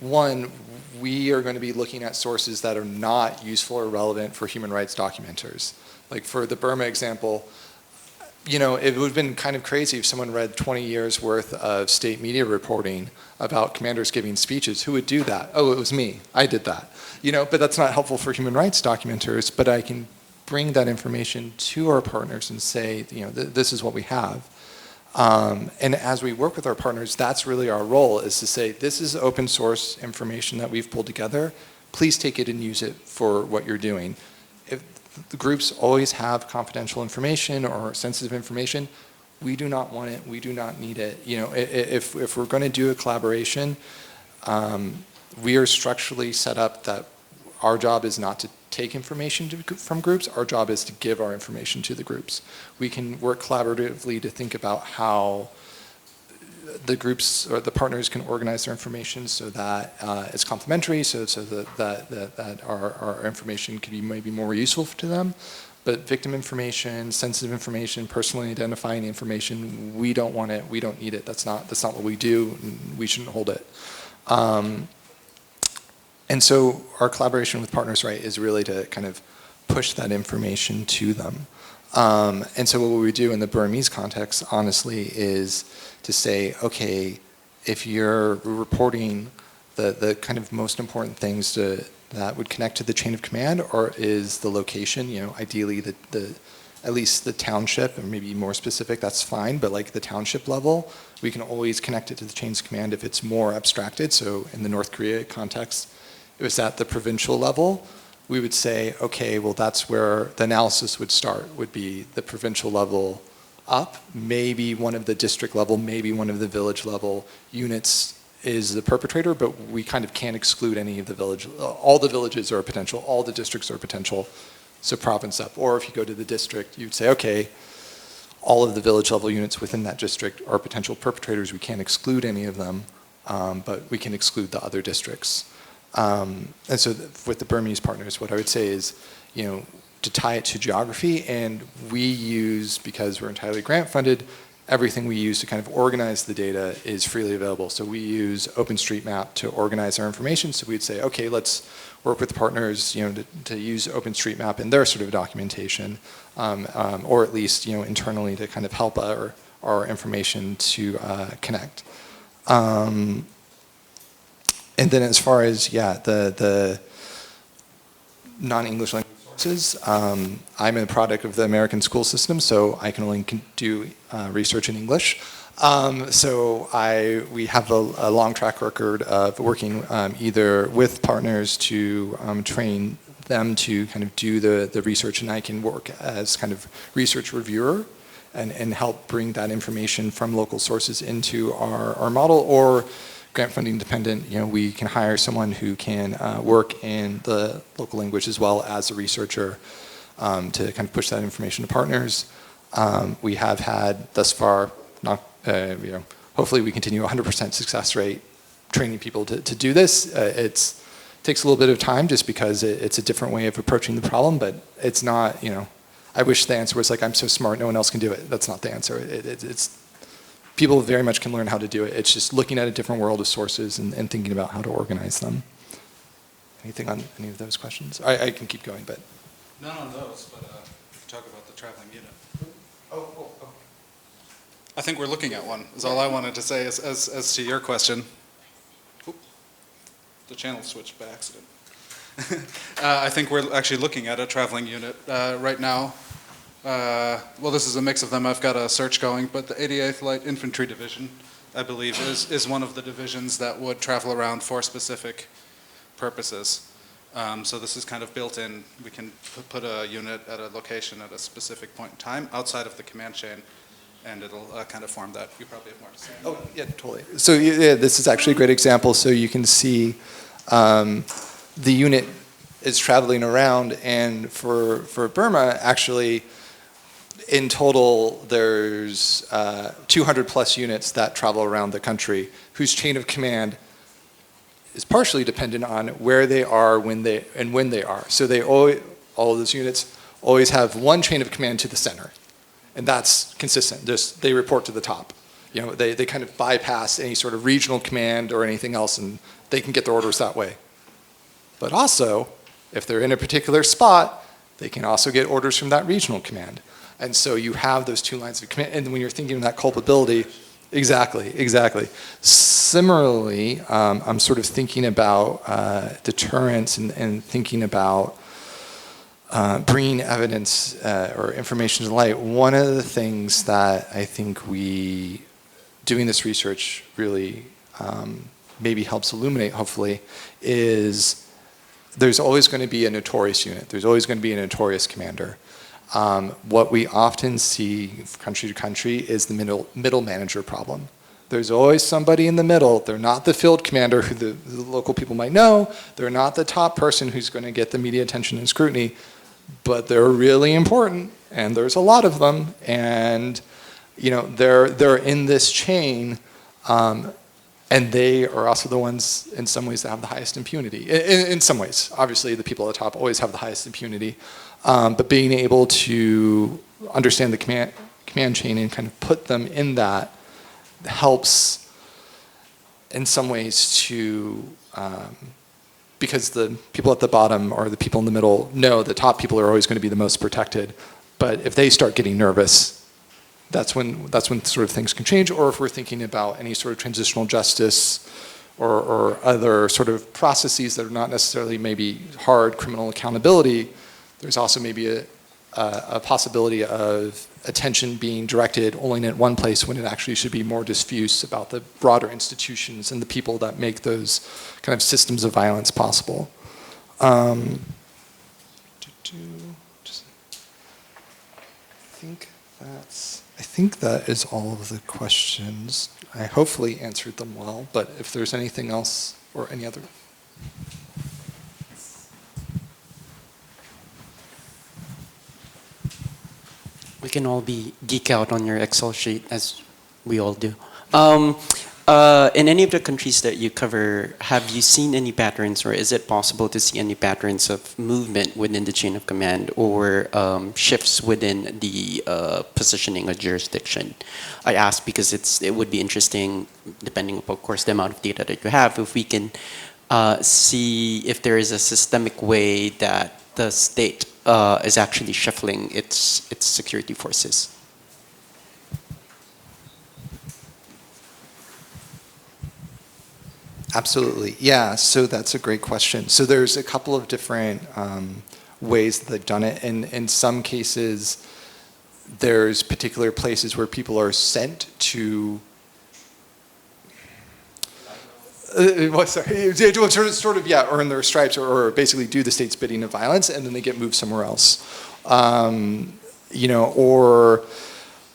one, we are going to be looking at sources that are not useful or relevant for human rights documenters. Like for the Burma example, it would have been kind of crazy if someone read 20 years worth of state media reporting about commanders giving speeches. Who would do that? Oh, it was me. I did that. But that's not helpful for human rights documenters, but I can bring that information to our partners and say, this is what we have. And as we work with our partners, that's really our role, is to say, this is open source information that we've pulled together. Please take it and use it for what you're doing. If the groups always have confidential information or sensitive information, we do not want it, we do not need it. If we're going to do a collaboration, we are structurally set up that our job is not to take information from groups, our job is to give our information to the groups. We can work collaboratively to think about how the groups or the partners can organize their information so that it's complementary, so that our information can be maybe more useful to them. But victim information, sensitive information, personally identifying information, we don't want it, we don't need it. That's not what we do, and we shouldn't hold it. And so our collaboration with partners, right, is really to kind of push that information to them. And so what we do in the Burmese context, honestly, is to say, okay, if you're reporting the kind of most important things that would connect to the chain of command, or is the location, ideally at least the township, or maybe more specific, that's fine, but like the township level, we can always connect it to the chains of command if it's more abstracted. So in the North Korea context, it was at the provincial level, we would say, okay, well, that's where the analysis would start, would be the provincial level up, maybe one of the district level, maybe one of the village level units is the perpetrator, but we kind of can't exclude any of the village. All the villages are potential, all the districts are potential, so province up. Or if you go to the district, you'd say, okay, all of the village level units within that district are potential perpetrators, we can't exclude any of them, but we can exclude the other districts. And so with the Burmese partners, what I would say is, to tie it to geography, and we use, because we're entirely grant funded, everything we use to kind of organize the data is freely available. So we use OpenStreetMap to organize our information. So we'd say, okay, let's work with partners, to use OpenStreetMap in their sort of documentation, or at least, internally to kind of help our information to connect. And then as far as, the non-English language sources, I'm a product of the American school system, so I can only do research in English. So we have a long track record of working either with partners to train them to kind of do the research, and I can work as kind of research reviewer and help bring that information from local sources into our model, or grant funding dependent, we can hire someone who can work in the local language as well as a researcher to kind of push that information to partners. We have had thus far, hopefully we continue 100% success rate training people to do this. It takes a little bit of time just because it's a different way of approaching the problem, but it's not, I wish the answer was like, I'm so smart, no one else can do it. That's not the answer. It's people very much can learn how to do it. It's just looking at a different world of sources and thinking about how to organize them. Anything on any of those questions? I can keep going, but. None on those, but talk about the traveling unit. Oh. I think we're looking at one, is all I wanted to say as to your question. Oop, the channel switched by accident. I think we're actually looking at a traveling unit right now. Well, this is a mix of them. I've got a search going, but the 88th Light Infantry Division, I believe, is one of the divisions that would travel around for specific purposes. So this is kind of built in. We can put a unit at a location at a specific point in time outside of the command chain and it'll kind of form that. You probably have more to say. Oh, yeah, totally. So yeah, this is actually a great example. So you can see the unit is traveling around, and for Burma, actually, in total, there's 200 plus units that travel around the country whose chain of command is partially dependent on where they are when they are. So they always, all of those units always have one chain of command to the center, and that's consistent. Just they report to the top. You know, they kind of bypass any sort of regional command or anything else, and they can get their orders that way. But also, if they're in a particular spot, they can also get orders from that regional command. And so you have those two lines of command, and when you're thinking of that culpability, exactly. Similarly, I'm sort of thinking about deterrence and thinking about bringing evidence or information to light. One of the things that I think doing this research really maybe helps illuminate, hopefully, is there's always going to be a notorious unit. There's always going to be a notorious commander. What we often see country to country is the middle manager problem. There's always somebody in the middle. They're not the field commander who the local people might know. They're not the top person who's going to get the media attention and scrutiny, but they're really important, and there's a lot of them, and you know they're in this chain, and they are also the ones in some ways that have the highest impunity. In some ways, obviously the people at the top always have the highest impunity, but being able to understand the command chain and kind of put them in that helps in some ways to, because the people at the bottom or the people in the middle know the top people are always going to be the most protected, but if they start getting nervous, that's when sort of things can change. Or if we're thinking about any sort of transitional justice or other sort of processes that are not necessarily maybe hard criminal accountability, there's also maybe a possibility of attention being directed only in one place when it actually should be more diffuse about the broader institutions and the people that make those kind of systems of violence possible. I think that is all of the questions. I hopefully answered them well, but if there's anything else or any other. We can all geek out on your Excel sheet, as we all do. In any of the countries that you cover, have you seen any patterns, or is it possible to see any patterns of movement within the chain of command or shifts within the positioning of jurisdiction? I ask because it would be interesting, depending upon, of course, the amount of data that you have, if we can see if there is a systemic way that the state is actually shuffling its security forces. Absolutely, yeah, so that's a great question. So there's a couple of different ways that they've done it, and in some cases, there's particular places where people are sent to sort of, yeah, earn their stripes or basically do the state's bidding of violence, and then they get moved somewhere else. You know, or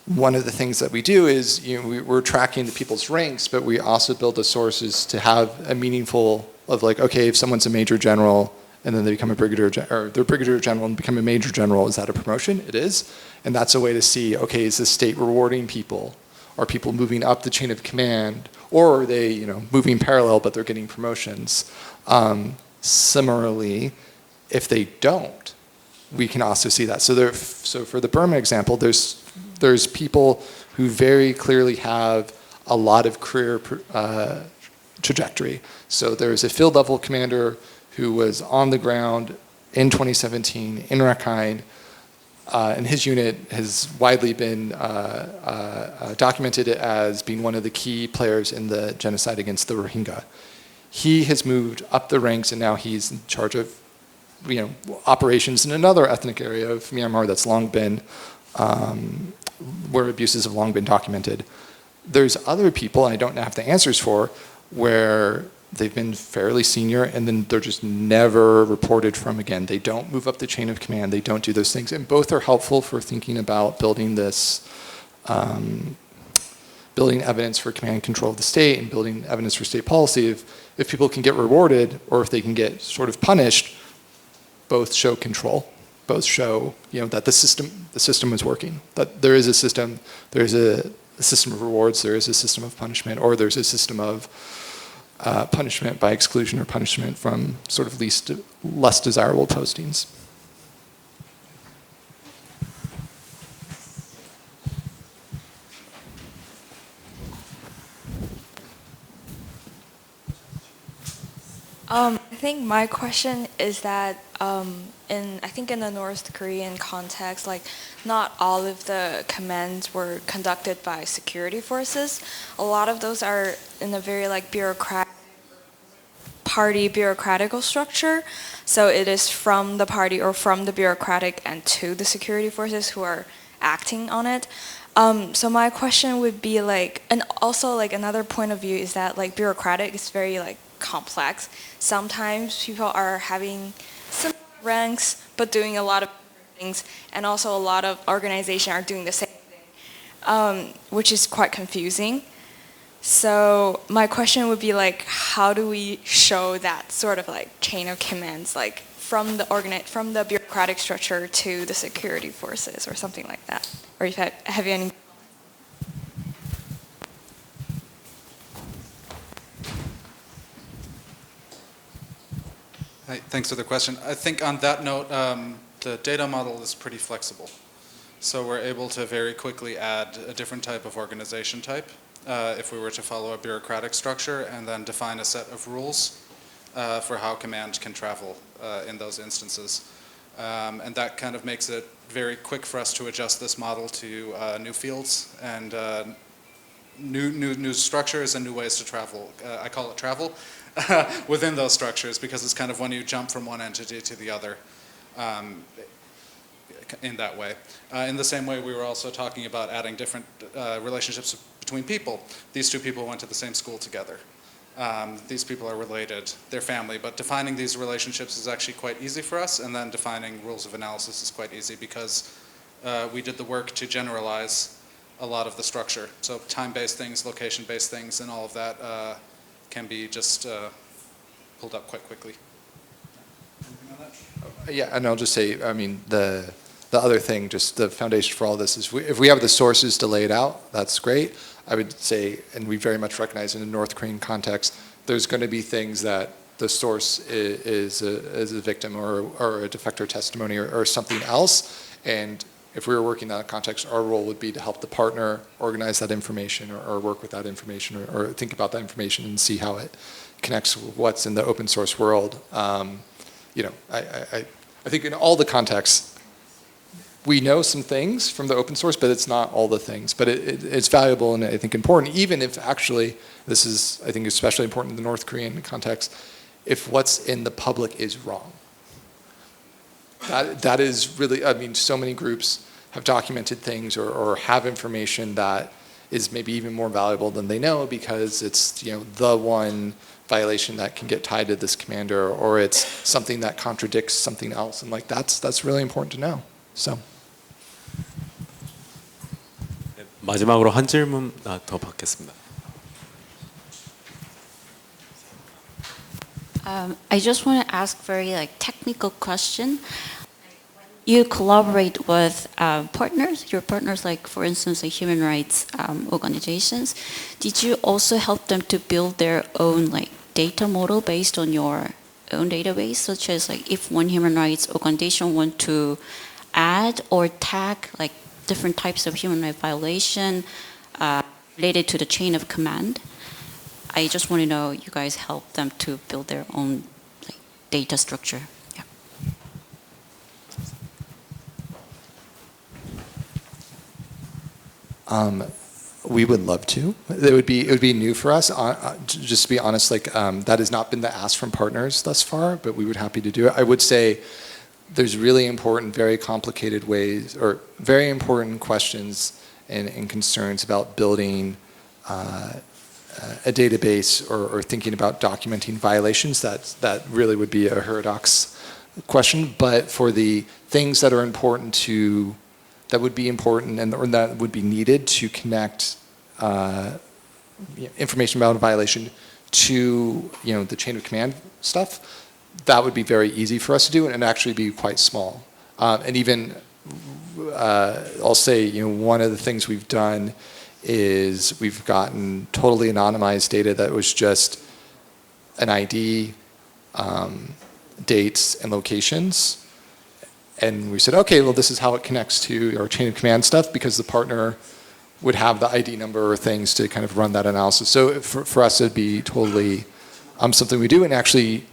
one of the things that we do is, you know, we're tracking the people's ranks, but we also build the sources to have a meaningful of like, okay, if someone's a major general and then they become a brigadier, or they're brigadier general and become a major general, is that a promotion? It is, and that's a way to see, okay, is the state rewarding people? Are people moving up the chain of command, or are they, you know, moving parallel but they're getting promotions? Similarly, if they don't, we can also see that. So for the Burma example, there's people who very clearly have a lot of career trajectory. So there's a field level commander who was on the ground in 2017 in Rakhine, and his unit has widely been documented as being one of the key players in the genocide against the Rohingya. He has moved up the ranks, and now he's in charge of, you know, operations in another ethnic area of Myanmar that's long been, where abuses have long been documented. There's other people, I don't have the answers for, where they've been fairly senior and then they're just never reported from again. They don't move up the chain of command, they don't do those things, and both are helpful for thinking about building this building evidence for command and control of the state and building evidence for state policy, if people can get rewarded or if they can get sort of punished, both show control, both show that the system is working, that there is a system, there's a system of rewards, there is a system of punishment, or there's a system of punishment by exclusion or punishment from sort of less desirable postings. I think my question is that I think in the North Korean context, like not all of the commands were conducted by security forces. A lot of those are in a very like bureaucratical structure. So it is from the party or from the bureaucratic and to the security forces who are acting on it. So my question would be like, and also like another point of view is that like bureaucratic is very like complex. Sometimes people are having some ranks but doing a lot of things, and also a lot of organizations are doing the same thing, which is quite confusing. So my question would be like, how do we show that sort of like chain of commands, like from the bureaucratic structure to the security forces or something like that? Or if have you any? Thanks for the question. I think on that note, the data model is pretty flexible. So we're able to very quickly add a different type of organization type if we were to follow a bureaucratic structure and then define a set of rules for how command can travel in those instances. And that kind of makes it very quick for us to adjust this model to new fields and new structures and new ways to travel. I call it travel. Within those structures, because it's kind of when you jump from one entity to the other in that way. In the same way, we were also talking about adding different relationships between people. These two people went to the same school together. These people are related, they're family, but defining these relationships is actually quite easy for us, and then defining rules of analysis is quite easy because we did the work to generalize a lot of the structure. So time-based things, location-based things, and all of that can be just pulled up quite quickly. Yeah, and I'll just say, I mean, the other thing, just the foundation for all this is if we have the sources to lay it out, that's great. I would say, and we very much recognize in the North Korean context, there's going to be things that the source is a victim or a defector testimony or something else. And if we were working in that context, our role would be to help the partner organize that information or work with that information or think about that information and see how it connects with what's in the open source world. I think in all the contexts, we know some things from the open source, but it's not all the things. But it's valuable and I think important, even if actually, this is, I think, especially important in the North Korean context, if what's in the public is wrong. That is really, I mean, so many groups have documented things or have information that is maybe even more valuable than they know because it's, the one violation that can get tied to this commander or it's something that contradicts something else. And like, that's really important to know, so. 마지막으로 한 질문 더 받겠습니다. I just want to ask very technical question. You collaborate with partners, your partners like for instance the human rights organizations. Did you also help them to build their own data model based on your own database, such as if one human rights organization want to add or tag different types of human rights violation related to the chain of command? I just want to know you guys help them to build their own data structure. Yeah. We would love to. It would be new for us. Just to be honest, that has not been the ask from partners thus far, but we would happy to do it. I would say there's really important, very complicated ways or very important questions and concerns about building a database or thinking about documenting violations. That really would be a heterodox question. But for the things that are important to that would be important or that would be needed to connect information about a violation to the chain of command stuff, that would be very easy for us to do and actually be quite small. And even I'll say one of the things we've done is we've gotten totally anonymized data that was just an ID, dates, and locations. And we said, okay, well, this is how it connects to our chain of command stuff, because the partner would have the ID number or things to kind of run that analysis. So for us, it'd be totally something we do. And actually,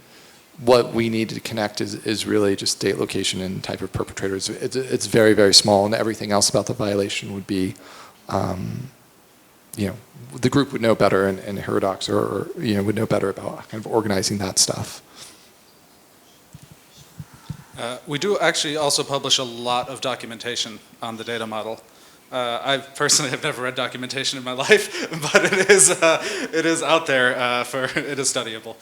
what we need to connect is really just date, location, and type of perpetrators. It's very, very small, and everything else about the violation would be, the group would know better, and Herodox or would know better about kind of organizing that stuff. We do actually also publish a lot of documentation on the data model. I personally have never read documentation in my life, but it is out there it is studyable.